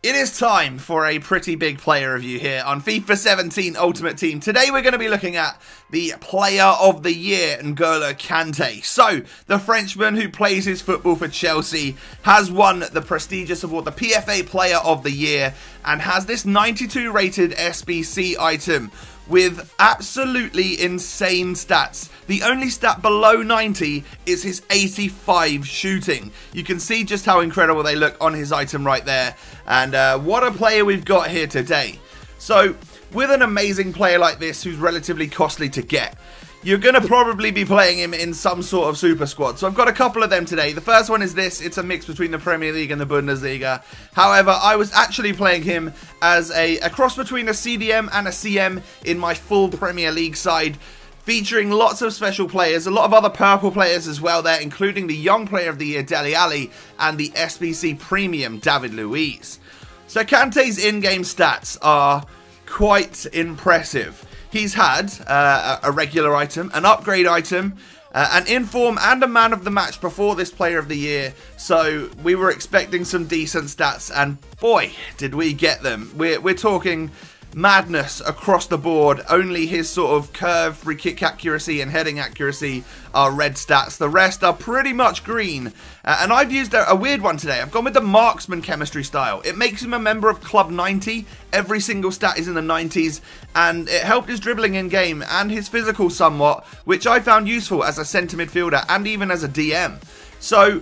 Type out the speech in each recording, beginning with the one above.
It is time for a pretty big player review here on FIFA 17 Ultimate Team. Today we're going to be looking at the Player of the Year, N'Golo Kante. So, the Frenchman who plays his football for Chelsea has won the prestigious award, the PFA Player of the Year, and has this 92 rated SBC item with absolutely insane stats. The only stat below 90 is his 85 shooting. You can see just how incredible they look on his item right there. And what a player we've got here today. So, with an amazing player like this who's relatively costly to get, you're going to probably be playing him in some sort of super squad. So I've got a couple of them today. The first one is this. It's a mix between the Premier League and the Bundesliga. However, I was actually playing him as a cross between a CDM and a CM in my full Premier League side, featuring lots of special players, a lot of other purple players as well there, including the Young Player of the Year, Dele Alli, and the SBC Premium, David Luiz. So Kante's in-game stats are quite impressive. He's had a regular item, an upgrade item, an inform and a man of the match before this Player of the Year. So we were expecting some decent stats, and boy, did we get them. We're talking madness across the board. Only his sort of curve, free kick accuracy and heading accuracy are red stats. The rest are pretty much green. And I've used a weird one today. I've gone with the marksman chemistry style. It makes him a member of Club 90. Every single stat is in the 90s. And it helped his dribbling in game and his physical somewhat, which I found useful as a centre midfielder and even as a DM. So,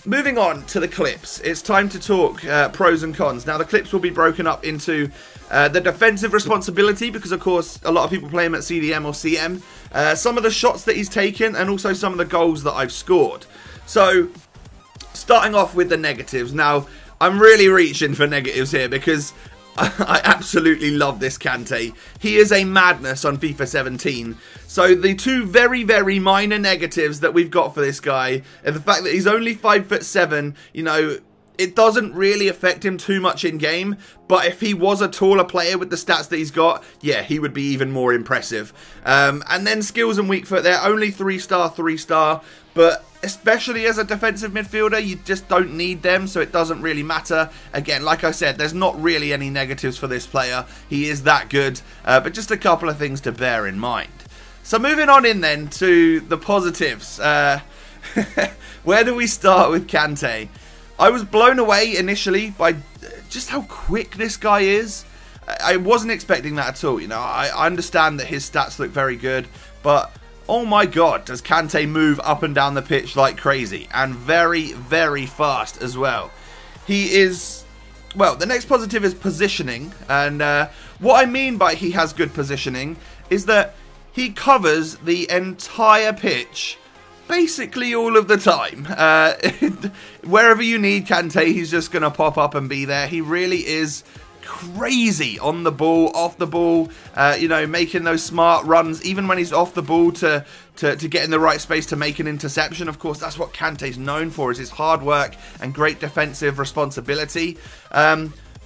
moving on to the clips, it's time to talk pros and cons. Now, the clips will be broken up into the defensive responsibility, because of course a lot of people play him at CDM or CM, some of the shots that he's taken, and also some of the goals that I've scored. So, starting off with the negatives. Now, I'm really reaching for negatives here because I absolutely love this Kante. He is a madness on FIFA 17. So the two very, very minor negatives that we've got for this guy are the fact that he's only 5'7", you know, it doesn't really affect him too much in game, but if he was a taller player with the stats that he's got, yeah, he would be even more impressive. And then skills and weak foot, they're only 3-star, 3-star, but especially as a defensive midfielder, you just don't need them, so it doesn't really matter. Again, like I said, there's not really any negatives for this player. He is that good, but just a couple of things to bear in mind. So moving on in then to the positives. Where do we start with Kante? I was blown away initially by just how quick this guy is. I wasn't expecting that at all. You know, I understand that his stats look very good, but oh my god, does Kante move up and down the pitch like crazy, and very, very fast as well. He is, well, the next positive is positioning, and what I mean by he has good positioning is that he covers the entire pitch basically all of the time. Wherever you need Kante, he's just going to pop up and be there. He really is crazy on the ball, off the ball, you know, making those smart runs, even when he's off the ball to get in the right space to make an interception. Of course, that's what Kante's known for, is his hard work and great defensive responsibility.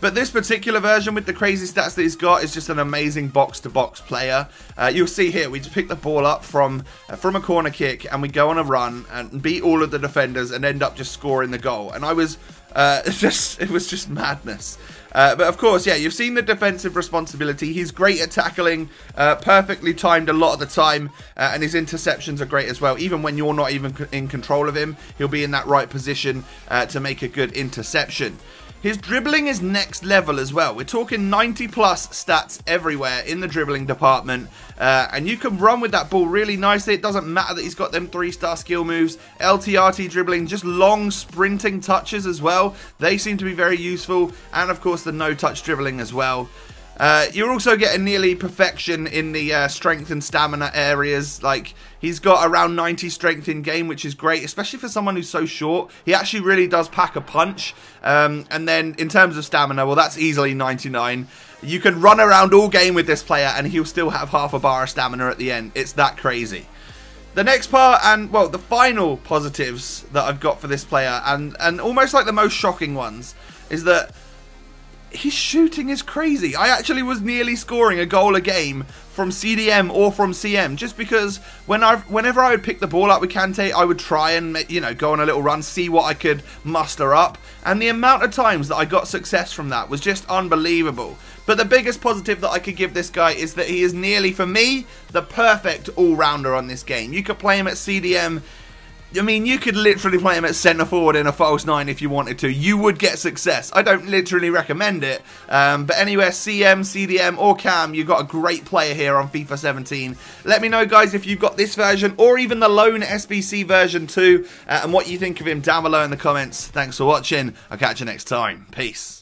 But this particular version with the crazy stats that he's got is just an amazing box-to-box player. You'll see here, we just pick the ball up from a corner kick and we go on a run and beat all of the defenders and end up just scoring the goal. And I was, it was just madness. But of course, yeah, you've seen the defensive responsibility. He's great at tackling, perfectly timed a lot of the time, and his interceptions are great as well. Even when you're not even in control of him, he'll be in that right position to make a good interception. His dribbling is next level as well. We're talking 90 plus stats everywhere in the dribbling department. And you can run with that ball really nicely. It doesn't matter that he's got them 3-star skill moves. LTRT dribbling, just long sprinting touches as well. They seem to be very useful. And of course the no-touch dribbling as well. You're also getting nearly perfection in the strength and stamina areas. Like, he's got around 90 strength in game, which is great, especially for someone who's so short. He actually really does pack a punch. And then in terms of stamina, well, that's easily 99. You can run around all game with this player and he'll still have half a bar of stamina at the end. It's that crazy. The next part, and well, the final positives that I've got for this player, and almost like the most shocking ones, is that his shooting is crazy. I actually was nearly scoring a goal a game from CDM or from CM, just because whenever I would pick the ball up with Kante, I would try and, you know, go on a little run, see what I could muster up, and the amount of times that I got success from that was just unbelievable. But the biggest positive that I could give this guy is that he is nearly, for me, the perfect all-rounder on this game. You could play him at CDM. I mean, you could literally play him at centre forward in a false 9 if you wanted to. You would get success. I don't literally recommend it. But anywhere, CM, CDM or Cam, you've got a great player here on FIFA 17. Let me know, guys, if you've got this version or even the lone SBC version too, and what you think of him down below in the comments. Thanks for watching. I'll catch you next time. Peace.